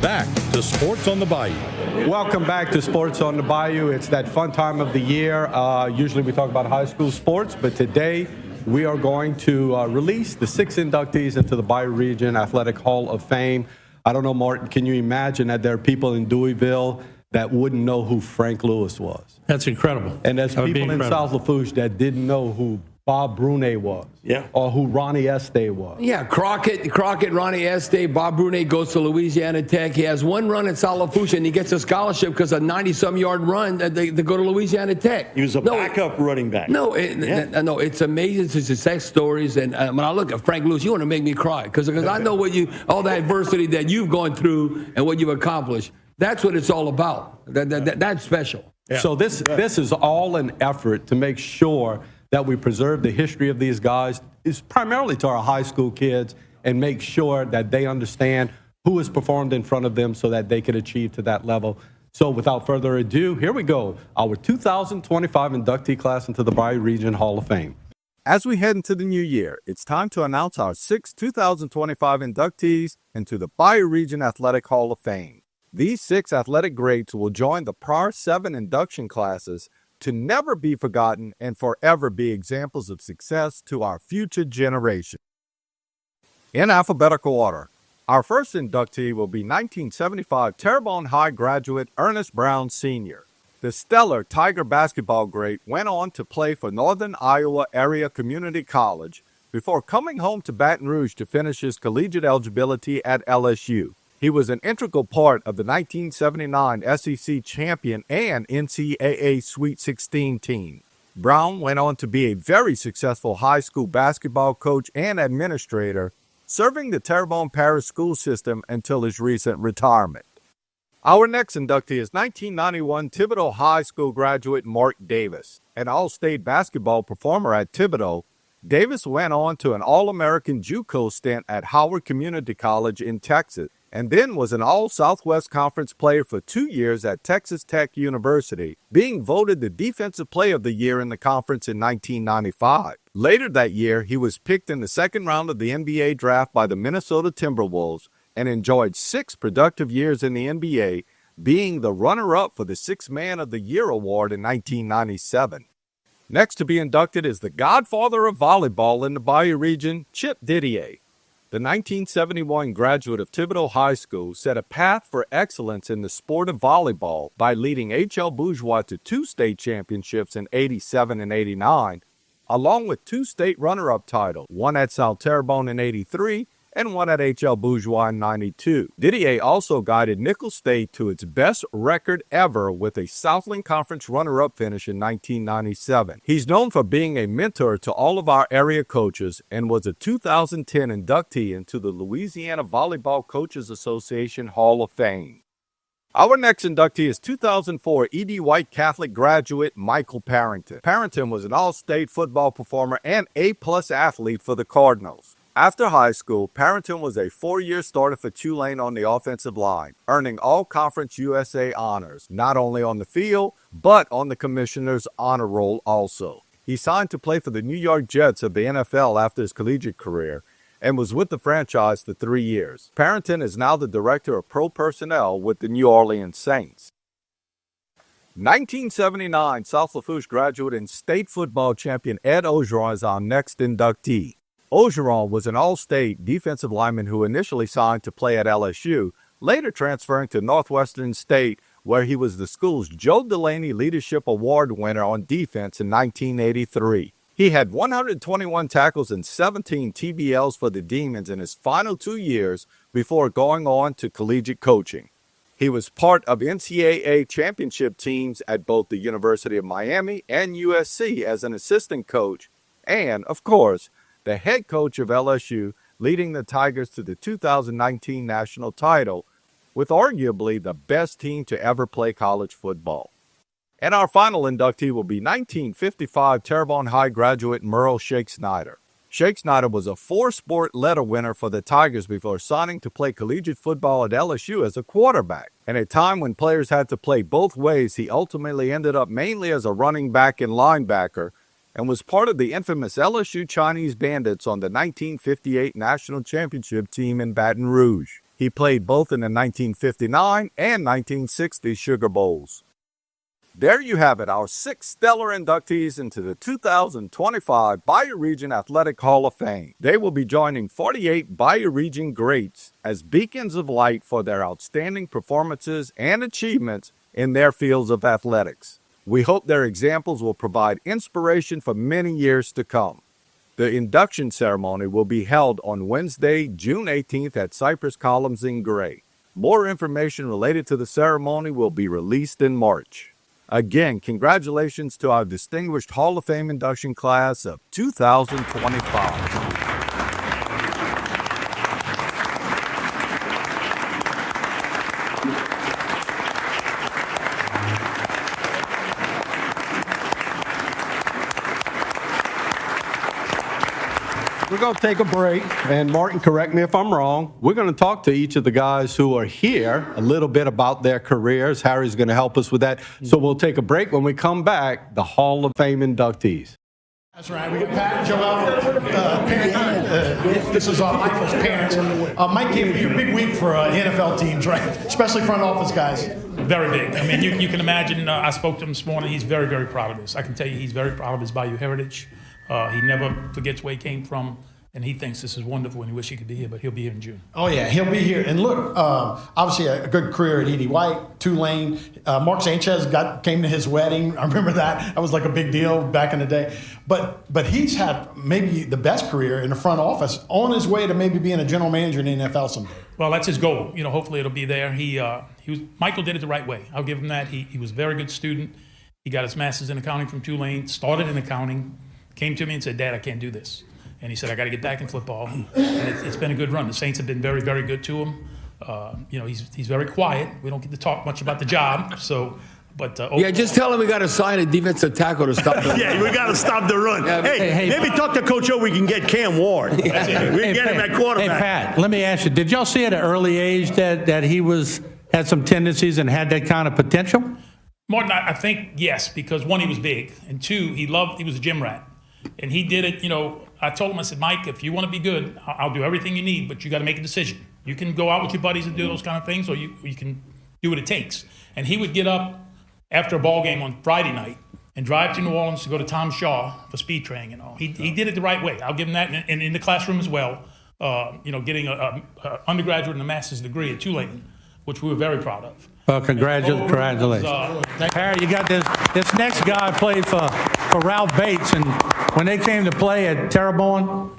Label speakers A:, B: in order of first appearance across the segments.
A: back to Sports on the Bayou.
B: Welcome back to Sports on the Bayou. It's that fun time of the year. Usually we talk about high school sports, but today we are going to release the 6 inductees into the Bayou Region Athletic Hall of Fame. I don't know, Martin, can you imagine that there are people in Deweyville that wouldn't know who Frank Lewis was?
C: That's incredible.
B: And there's people in South Lafourche that didn't know who Bob Brunet was, or who Ronnie Estee was.
D: Yeah, Crockett, Ronnie Estee, Bob Brunet goes to Louisiana Tech. He has one run at South Lafourche, and he gets a scholarship because a 90-some-yard run they go to Louisiana Tech.
E: He was a backup running back.
D: No, it's amazing success stories. And when I look at Frank Lewis, you want to make me cry because I know all the adversity that you've gone through and what you've accomplished. That's what it's all about. That's special.
B: Yeah. So this is all an effort to make sure that we preserve the history of these guys, is primarily to our high school kids, and make sure that they understand who has performed in front of them so that they can achieve to that level. So without further ado, here we go, our 2025 inductee class into the Bayou Region Hall of Fame.
F: As we head into the new year, it's time to announce our 6 2025 inductees into the Bayou Region Athletic Hall of Fame. These 6 athletic greats will join the prior 7 induction classes to never be forgotten and forever be examples of success to our future generation. In alphabetical order, our first inductee will be 1975 Terrebonne High graduate Ernest Brown Sr. The stellar Tiger basketball great went on to play for Northern Iowa Area Community College before coming home to Baton Rouge to finish his collegiate eligibility at LSU. He was an integral part of the 1979 SEC champion and NCAA Sweet 16 team. Brown went on to be a very successful high school basketball coach and administrator, serving the Terrebonne Parish school system until his recent retirement. Our next inductee is 1991 Thibodaux High School graduate Mark Davis. An all-state basketball performer at Thibodaux, Davis went on to an All-American JUCO stint at Howard Community College in Texas, and then was an All-Southwest Conference player for 2 years at Texas Tech University, being voted the Defensive Player of the Year in the conference in 1995. Later that year, he was picked in the second round of the NBA draft by the Minnesota Timberwolves and enjoyed 6 productive years in the NBA, being the runner-up for the Sixth Man of the Year award in 1997. Next to be inducted is the godfather of volleyball in the Bayou region, Chip Didier. The 1971 graduate of Thibodaux High School set a path for excellence in the sport of volleyball by leading H.L. Bourgeois to 2 state championships in '87 and '89, along with 2 state runner-up titles, one at South Terrebonne in '83 and one at H.L. Bourgeois in '92. Didier also guided Nicholls State to its best record ever with a Southland Conference runner-up finish in 1997. He's known for being a mentor to all of our area coaches and was a 2010 inductee into the Louisiana Volleyball Coaches Association Hall of Fame. Our next inductee is 2004 E.D. White Catholic graduate Michael Parrington. Parrington was an all-state football performer and A-plus athlete for the Cardinals. After high school, Parrington was a 4-year starter for Tulane on the offensive line, earning All-Conference USA honors, not only on the field, but on the commissioner's honor roll also. He signed to play for the New York Jets of the NFL after his collegiate career, and was with the franchise for 3 years. Parrington is now the director of pro personnel with the New Orleans Saints. 1979 South Lafourche graduate and state football champion Ed Ogeron is our next inductee. Ogeron was an all-state defensive lineman who initially signed to play at LSU, later transferring to Northwestern State, where he was the school's Joe Delaney Leadership Award winner on defense in 1983. He had 121 tackles and 17 TBLs for the Demons in his final 2 years before going on to collegiate coaching. He was part of NCAA championship teams at both the University of Miami and USC as an assistant coach, and, of course, the head coach of LSU, leading the Tigers to the 2019 national title, with arguably the best team to ever play college football. And our final inductee will be 1955 Terrebonne High graduate Merle Shake Snyder. Shake Snyder was a 4-sport letter winner for the Tigers before signing to play collegiate football at LSU as a quarterback. At a time when players had to play both ways, he ultimately ended up mainly as a running back and linebacker, and was part of the infamous LSU Chinese Bandits on the 1958 national championship team in Baton Rouge. He played both in the 1959 and 1960 Sugar Bowls. There you have it, our 6 stellar inductees into the 2025 Bayou Region Athletic Hall of Fame. They will be joining 48 Bayou Region greats as beacons of light for their outstanding performances and achievements in their fields of athletics. We hope their examples will provide inspiration for many years to come. The induction ceremony will be held on Wednesday, June 18th at Cypress Columns in Gray. More information related to the ceremony will be released in March. Again, congratulations to our distinguished Hall of Fame induction class of 2025.
B: We're going to take a break, and Martin, correct me if I'm wrong. We're going to talk to each of the guys who are here a little bit about their careers. Harry's going to help us with that. So we'll take a break. When we come back, the Hall of Fame inductees.
C: That's right. We got Pat, Joel, this is Michael's parents. Mike came here, big week for NFL teams, right? Especially front office guys.
E: Very big. I mean, you can imagine, I spoke to him this morning. He's very, very proud of this. I can tell you he's very proud of his Bayou heritage. He never forgets where he came from, and he thinks this is wonderful, and he wish he could be here, but he'll be here in June.
C: Oh, yeah, he'll be here. And look, obviously a good career at Edie White, Tulane. Mark Sanchez came to his wedding. I remember that. That was like a big deal back in the day. But he's had maybe the best career in the front office on his way to maybe being a general manager in the NFL someday.
E: Well, that's his goal. You know, hopefully it'll be there. Michael did it the right way. I'll give him that. He was a very good student. He got his master's in accounting from Tulane, started in accounting, came to me and said, "Dad, I can't do this." And he said, "I got to get back in football." And it's been a good run. The Saints have been very, very good to him. He's very quiet. We don't get to talk much about the job.
D: Yeah, just tell him we got to sign a defensive tackle to stop the run.
G: Yeah, we got to stop the run.
D: Yeah,
G: hey, maybe talk to Coach O. We can get Cam Ward. We can get him at quarterback.
H: Hey, Pat, let me ask you, did y'all see at an early age that he had some tendencies and had that kind of potential?
E: Martin, I think yes, because one, he was big, and two, he was a gym rat. And he did it, I told him, I said, "Mike, if you want to be good, I'll do everything you need, but you got to make a decision. You can go out with your buddies and do those kind of things, or you can do what it takes." And he would get up after a ball game on Friday night and drive to New Orleans to go to Tom Shaw for speed training and all. He did it the right way. I'll give him that. And in the classroom as well, getting an undergraduate and a master's degree at Tulane, which we were very proud of.
H: Well, congratulations. Harry, you got this next guy played for Ralph Bates, and when they came to play at Terrebonne,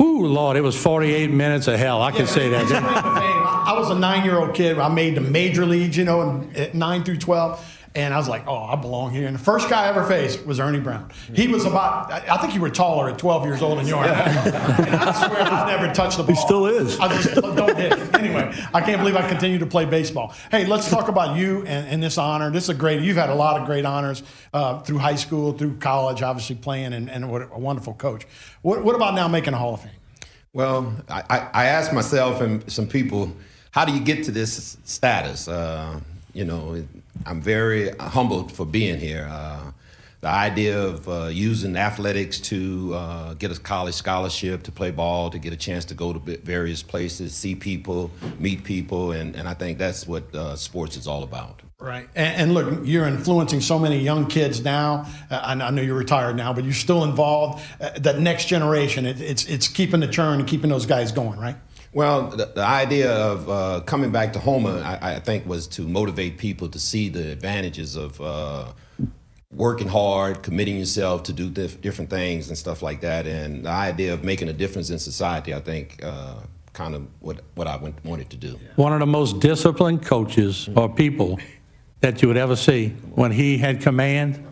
H: ooh, Lord, it was 48 minutes of hell. I can say that.
C: I was a 9-year-old kid. I made the major leagues, at 9 through 12. And I was like, oh, I belong here. And the first guy I ever faced was Ernie Brown. He was I think you were taller at 12 years old than you are now. And I swear I never touched the ball.
G: He still is.
C: I just don't hit it. Anyway, I can't believe I continue to play baseball. Hey, let's talk about you and this honor. This is you've had a lot of great honors through high school, through college, obviously playing, and what a wonderful coach. What about now making a Hall of Fame?
I: Well, I asked myself and some people, how do you get to this status? I'm very humbled for being here. The idea of using athletics to get a college scholarship, to play ball, to get a chance to go to various places, see people, meet people, and I think that's what sports is all about.
C: Right. And look, you're influencing so many young kids now. I know you're retired now, but you're still involved. That next generation, it's keeping the churn and keeping those guys going, right?
I: Well, the idea of coming back to Houma, I think, was to motivate people to see the advantages of working hard, committing yourself to do different things and stuff like that. And the idea of making a difference in society, I think, kind of what I wanted to do.
H: One of the most disciplined coaches or people that you would ever see. When he had command,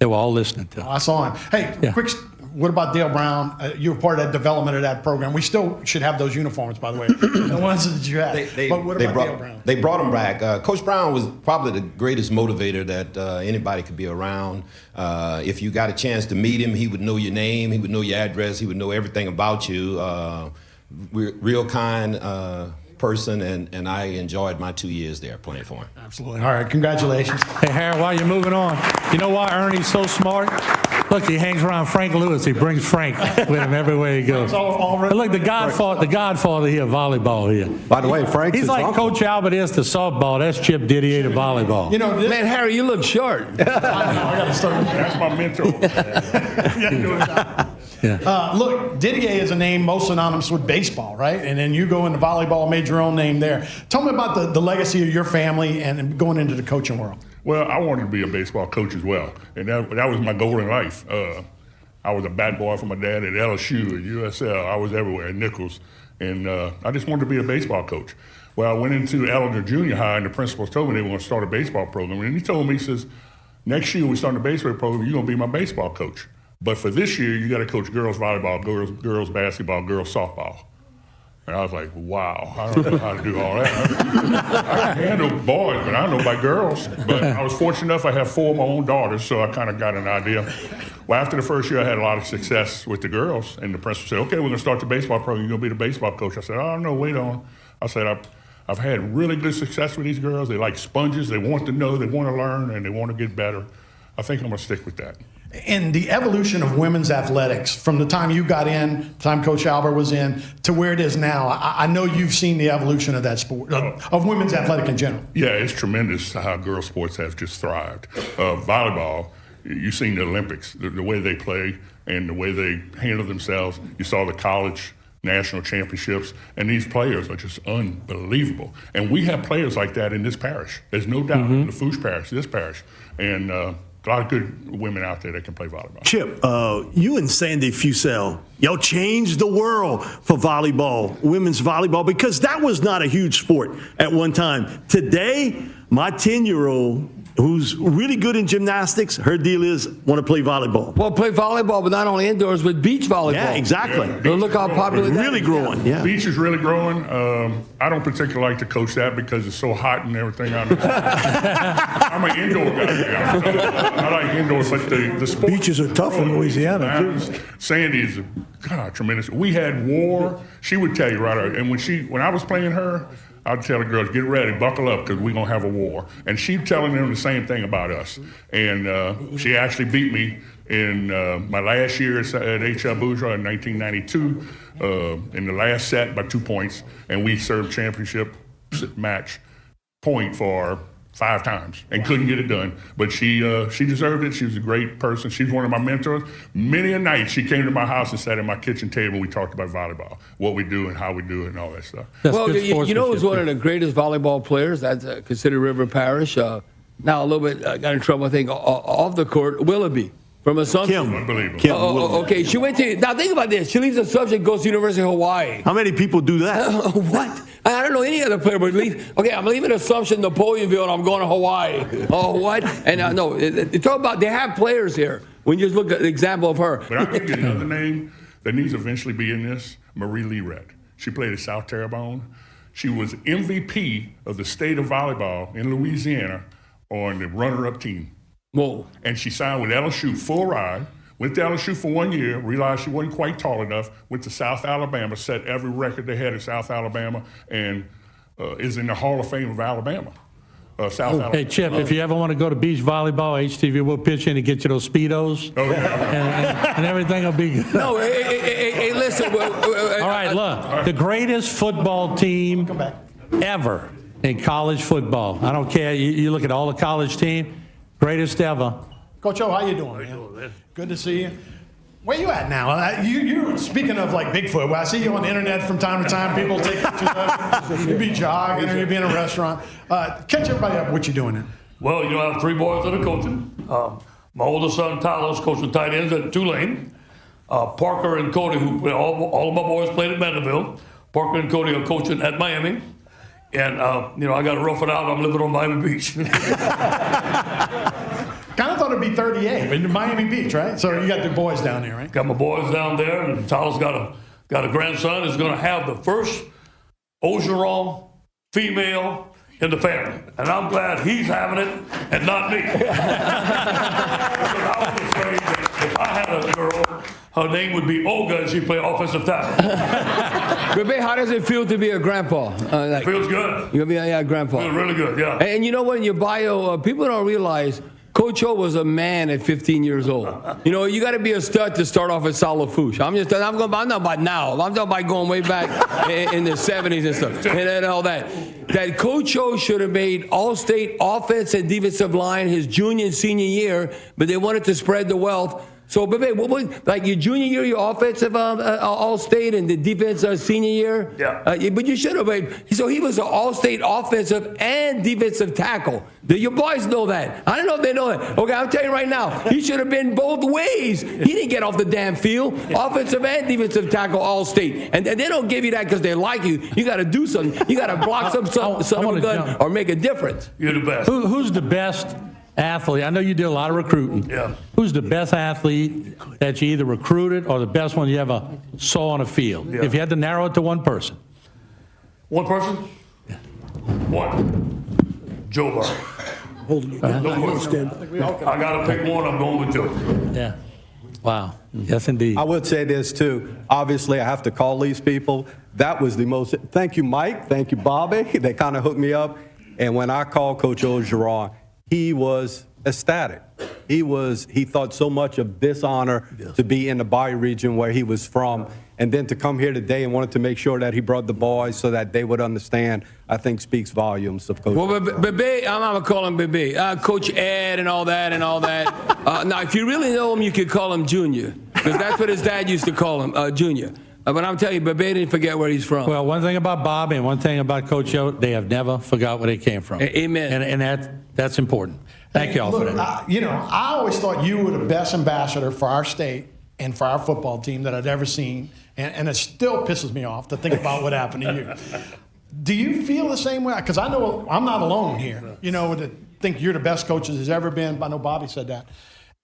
H: they were all listening to him.
C: I saw him. Hey, quick. What about Dale Brown? You were part of that development of that program. We still should have those uniforms, by the way, the ones that you had. But what about Dale Brown?
I: They brought him back. Coach Brown was probably the greatest motivator that anybody could be around. If you got a chance to meet him, he would know your name, he would know your address, he would know everything about you. Real kind person, and I enjoyed my 2 years there playing for him.
C: Absolutely. All right, congratulations.
H: Hey, Harry, while you're moving on, you know why Ernie's so smart? Look, he hangs around Frank Lewis. He brings Frank with him everywhere he goes. And look, the Godfather here, volleyball here.
B: By the way, Frank's
H: He's
B: his
H: like
B: uncle.
H: Coach Albert is to softball. That's Chip Didier to volleyball.
C: You know,
D: Man, Harry, you look short.
C: I got to start.
G: That's my mentor.
C: Look, Didier is a name most synonymous with baseball, right? And then you go into volleyball, made your own name there. Tell me about the legacy of your family and going into the coaching world.
J: Well, I wanted to be a baseball coach as well, and that was my goal in life. I was a bat boy for my dad at LSU, at USL. I was everywhere, at Nichols, and I just wanted to be a baseball coach. Well, I went into Ellinger Junior High, and the principals told me they were going to start a baseball program. And he told me, he says, next year we start a baseball program, you're going to be my baseball coach. But for this year, you got to coach girls volleyball, girls basketball, girls softball. And I was like, wow, I don't know how to do all that. I can handle boys, but I don't know about girls. But I was fortunate enough, I have 4 of my own daughters, so I kind of got an idea. Well, after the first year, I had a lot of success with the girls, and the principal said, okay, we're going to start the baseball program. You're going to be the baseball coach. I said, oh, no, wait on. I said, I've had really good success with these girls. They like sponges. They want to know, they want to learn, and they want to get better. I think I'm going to stick with that.
C: And the evolution of women's athletics from the time you got in, the time Coach Albert was in, to where it is now, I know you've seen the evolution of that sport, of women's athletic in general.
J: Yeah, it's tremendous how girls' sports have just thrived. Volleyball, you've seen the Olympics, the way they play and the way they handle themselves. You saw the college national championships, and these players are just unbelievable. And we have players like that in this parish. There's no doubt in the Fouche parish, this parish. And a lot of good women out there that can play volleyball.
G: Chip, you and Sandy Fusel, y'all changed the world for volleyball, women's volleyball, because that was not a huge sport at one time. Today, my 10-year-old, who's really good in gymnastics, her deal is want to play volleyball.
D: Well, play volleyball, but not only indoors, but beach volleyball.
G: Yeah, exactly.
J: Yeah,
D: Look how popular that
G: really
D: is.
G: growing. Yeah.
J: Beach is really growing. I don't particularly like to coach that because it's so hot and everything. I'm an indoor guy. I like indoors, but the sport.
K: Beaches are tough in Louisiana, too.
J: Sandy is tremendous. We had war. She would tell you right. And when I was playing her, I'd tell the girls, get ready, buckle up, because we're going to have a war. And she's telling them the same thing about us. And she actually beat me in my last year at H.L. Bourgeois in 1992 in the last set by 2 points. And we served championship match point for 5 times and couldn't get it done. But she deserved it. She was a great person. She's one of my mentors. Many a night she came to my house and sat at my kitchen table. We talked about volleyball, what we do and how we do it and all that stuff.
D: Well, you know who's one of the greatest volleyball players? That's considered River Parish. Now a little bit got in trouble, I think, off the court. Willoughby from Assumption.
J: Unbelievable.
D: Okay, she went to. Now think about this. She leaves Assumption, goes to University of Hawaii.
G: How many people do that?
D: What? I don't know any other player, but okay, I'm leaving Assumption, Napoleonville, and I'm going to Hawaii. Oh, what? And no, talk about, they have players here. When you just look at the example of her.
J: But I'll give you another name that needs to eventually be in this, Marie Leeret. She played at South Terrebonne. She was MVP of the state of volleyball in Louisiana on the runner-up team.
D: Whoa.
J: And she signed with LSU full ride. Went to LSU for 1 year, realized she wasn't quite tall enough, went to South Alabama, set every record they had at South Alabama, and is in the Hall of Fame of Alabama. Alabama.
H: Hey, Chip, if you ever want to go to beach volleyball, HTV will pitch in to get you those Speedos.
J: Oh, yeah.
H: and everything will be good.
D: No, hey, listen.
H: All right, look, the greatest football team ever in college football. I don't care. You look at all the college team, greatest ever.
C: Coach O, how you doing, man? Good to see you. Where you at now? You're speaking of like Bigfoot. Well, I see you on the internet from time to time. People take pictures of you. You be jogging or you be in a restaurant. Catch everybody up. What you doing now?
L: Well, I have 3 boys that are coaching. My oldest son, Tyler's coaching tight ends at Tulane. Parker and Cody, who all of my boys played at Mandeville. Parker and Cody are coaching at Miami. And, I got to rough it out. I'm living on Miami Beach.
C: Kind of thought it'd be 38, but Miami Beach, right? So you got the boys down there, right?
L: Got my boys down there, and Tyler's got a grandson who's going to have the first Ogeron female in the family. And I'm glad he's having it and not me. Because I was afraid that if I had a girl, her name would be Olga and she'd play offensive tackle.
D: Bebe, how does it feel to be a grandpa?
L: Feels good.
D: You're going to be a grandpa.
L: Feels really good, yeah.
D: And you know what, in your bio, people don't realize Coach O was a man at 15 years old. You know, you got to be a stud to start off at Salafouche. I'm not about now. I'm talking about going way back in the 70s and stuff and all that. That Coach O should have made All-State offense and defensive line his junior and senior year, but they wanted to spread the wealth. So, Bebe, what was, like your junior year, your offensive All-State, and the defense senior year?
L: Yeah.
D: But you should have made. So he was an All-State offensive and defensive tackle. Your boys know that. I don't know if they know that. Okay, I'm telling you right now, he should have been both ways. He didn't get off the damn field. Offensive and defensive tackle All-State. And they don't give you that because they like you. You got to do something. You got to block some of a gun or make a difference.
L: You're the best.
H: Who's the best athlete? I know you did a lot of recruiting.
L: Yeah.
H: Who's the best athlete that you either recruited or the best one you ever saw on a field?
L: Yeah.
H: If you had to narrow it to one person.
L: One person? One. Joe Burrow. No question. I got to pick one. I'm going with Joe.
H: Yeah. Wow. Yes, indeed.
B: I would say this, too. Obviously, I have to call these people. That was the most – thank you, Mike. Thank you, Bobby. They kind of hooked me up. And when I called Coach Orgeron, he was ecstatic. He thought so much of this honor to be in the Bayou region where he was from, and then to come here today and wanted to make sure that he brought the boys so that they would understand, I think speaks volumes of Coach.
D: Well, Bebe, I'm going to call him Bebe. Coach Ed and all that. Now, if you really know him, you could call him Junior, because that's what his dad used to call him, Junior. But I'm telling you, Bebe didn't forget where he's from.
H: Well, one thing about Bob and one thing about Coach O, they have never forgot where they came from.
D: Amen.
H: And that's important. Thank you all for that.
C: I always thought you were the best ambassador for our state and for our football team that I'd ever seen, and it still pisses me off to think about what happened to you. Do you feel the same way? Because I know I'm not alone here, to think you're the best coach there's ever been. I know Bobby said that.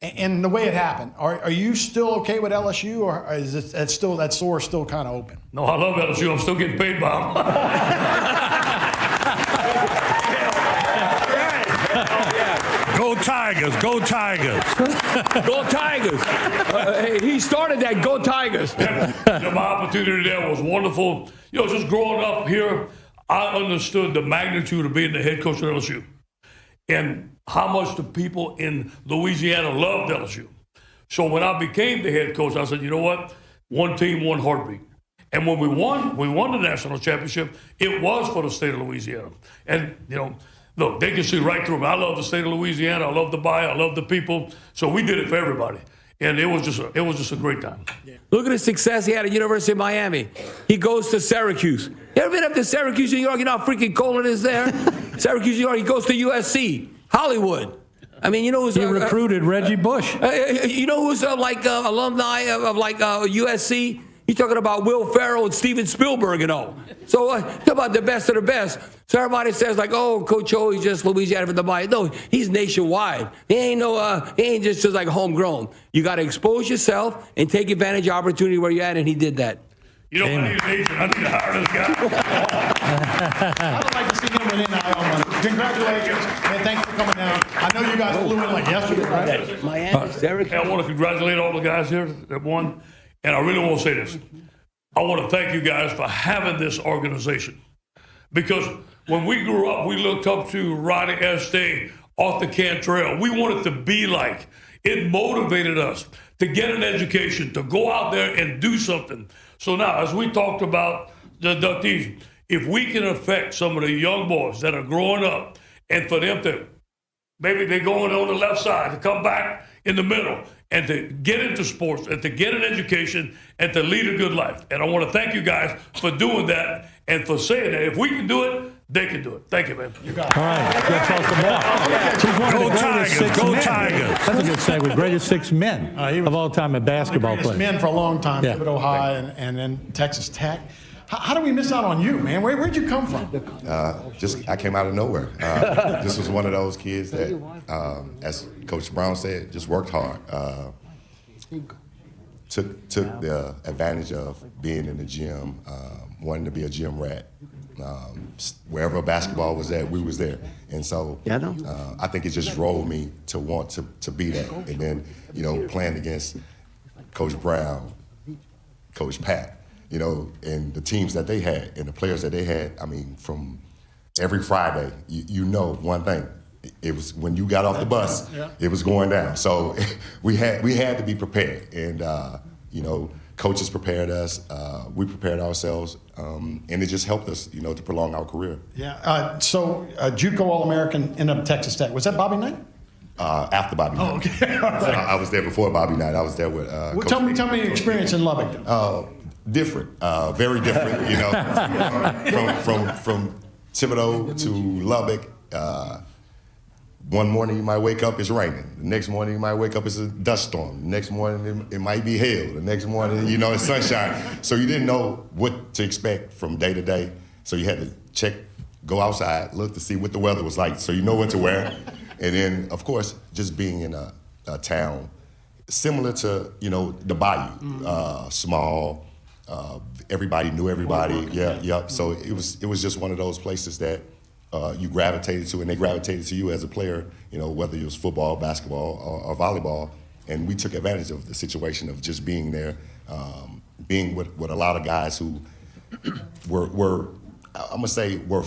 C: And the way it happened, are you still okay with LSU, or is it that sore still kind of open?
L: No, I love LSU. I'm still getting paid by them.
H: Go Tigers, go Tigers.
D: Go Tigers. He started that, go Tigers.
L: My opportunity there was wonderful. Just growing up here, I understood the magnitude of being the head coach of LSU and how much the people in Louisiana loved LSU. So when I became the head coach, I said, you know what? One team, one heartbeat. And when we won the national championship, it was for the state of Louisiana. And, look, they can see right through me. I love the state of Louisiana. I love the Bayou. I love the people. So we did it for everybody. And it was just a great time.
D: Yeah. Look at the success he had at University of Miami. He goes to Syracuse. You ever been up to Syracuse, New York? You know how freaking cold it is there? Syracuse, New York. He goes to USC, Hollywood. I mean, who's...
H: He recruited Reggie Bush.
D: You know who's alumni of USC? You're talking about Will Ferrell and Steven Spielberg and all. So talk about the best of the best. So everybody says Coach O, he's just Louisiana for the Bayou. No, he's nationwide. He ain't just like homegrown. You got to expose yourself and take advantage of opportunity where you're at, and he did that.
L: I need an agent. I need to hire this guy.
C: I'd like to see him within NIL money. Congratulations, and thanks for coming down. I know you guys flew in like yesterday, right?
D: Miami, Syracuse.
L: I want to congratulate all the guys here that won. And I really want to say this. I want to thank you guys for having this organization. Because when we grew up, we looked up to Ronnie Estee, Arthur Cantrell. We wanted to be like. It motivated us to get an education, to go out there and do something. So now, as we talked about the inductees, if we can affect some of the young boys that are growing up, and for them to, maybe they're going on the left side, to come back in the middle, and to get into sports, and to get an education, and to lead a good life. And I want to thank you guys for doing that, and for saying that. If we can do it, they can do it. Thank you, man. You got it.
H: All right, let's talk some more. He's one of the greatest six men.
G: Tigers.
H: That's a good segue. Greatest six men of all time in basketball
C: Greatest
H: players.
C: men for a long time,
H: Yeah.
C: Thibodeau High and then Texas Tech. How do we miss out on you, man? Where'd you come from?
M: I came out of nowhere. This was one of those kids that, as Coach Brown said, just worked hard. Took the advantage of being in the gym, wanting to be a gym rat. Wherever basketball was at, we was there. And so I think it just drove me to want to be that. And then, playing against Coach Brown, Coach Pat, and the teams that they had and the players that they had, I mean, from every Friday, you know one thing. it was when you got off the bus, it was going down. So we had to be prepared, and you know, coaches prepared us, we prepared ourselves, and it just helped us, you know, to prolong our career.
C: Yeah. So JUCO All-American ended up Texas Tech. Was that Bobby Knight?
M: After Bobby Knight.
C: Oh, okay. All right.
M: I was there before Bobby Knight. I was there with.
C: Tell me your experience in Lubbock.
M: Different, very different. You know, from Thibodeau to Lubbock. One morning you might wake up, it's raining. The next morning you might wake up, it's a dust storm. The next morning it might be hail. The next morning, you know, it's sunshine. So you didn't know what to expect from day to day. So you had to check, go outside, look to see what the weather was like, so you know what to wear. And then, of course, just being in a town similar to, you know, the Bayou, small. Everybody knew everybody. Yeah. So it was just one of those places that you gravitated to, and they gravitated to you as a player, you know, whether it was football, basketball, or volleyball. And we took advantage of the situation of just being there, being with a lot of guys who were I'm gonna say, were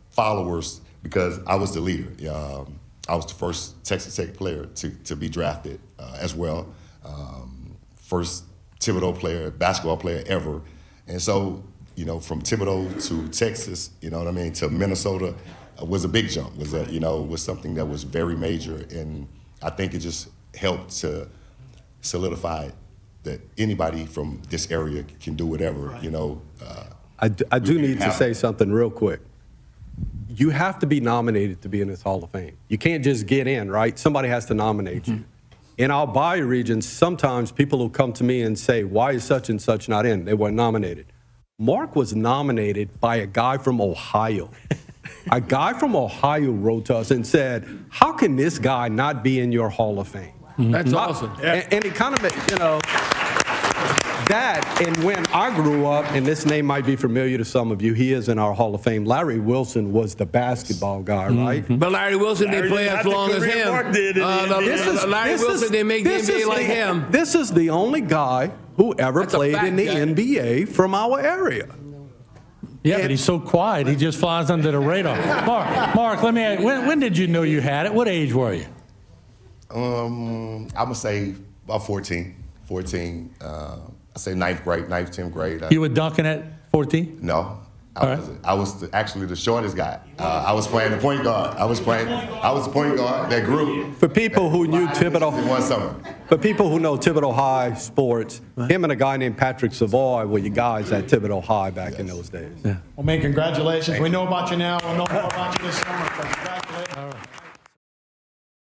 M: followers, because I was the leader. I was the first Texas Tech player to be drafted as well. First Thibodeau player, basketball player ever. And so, you know, from Thibodeau to Texas, you know what I mean, to Minnesota was a big jump. Was something that was very major, and I think it just helped to solidify that anybody from this area can do whatever. Right. You know.
B: I do need to say something real quick. You have to be nominated to be in this Hall of Fame. You can't just get in, right? Somebody has to nominate you. In our Bayou region, sometimes people will come to me and say, why is such and such not in? They weren't nominated. Mark was nominated by a guy from Ohio. A guy from Ohio wrote to us and said, how can this guy not be in your Hall of Fame?
D: That's awesome.
B: And it kind of, you know, that, and when I grew up, and this name might be familiar to some of you, he is in our Hall of Fame. Larry Wilson was the basketball guy, right?
D: But Larry Wilson didn't play as long as him. Larry Wilson didn't make the NBA like him.
B: This is the only guy who ever played in the NBA from our area.
H: Yeah, but he's so quiet, he just flies under the radar. Mark, let me ask, when did you know you had it? What age were you?
M: I'm going to say about 14. I say 9th grade, 10th grade.
H: You were dunking at 14?
M: No. I was actually the shortest guy. I was playing the point guard. I was the point guard that grew.
B: For people who knew Thibodeau,
M: in one summer.
B: For people who know Thibodeau High sports, him and a guy named Patrick Savoy were you guys at Thibodeau High back in those days.
C: Yeah. Well, man, congratulations. We know about you now. We'll know more about you this summer. So congratulations.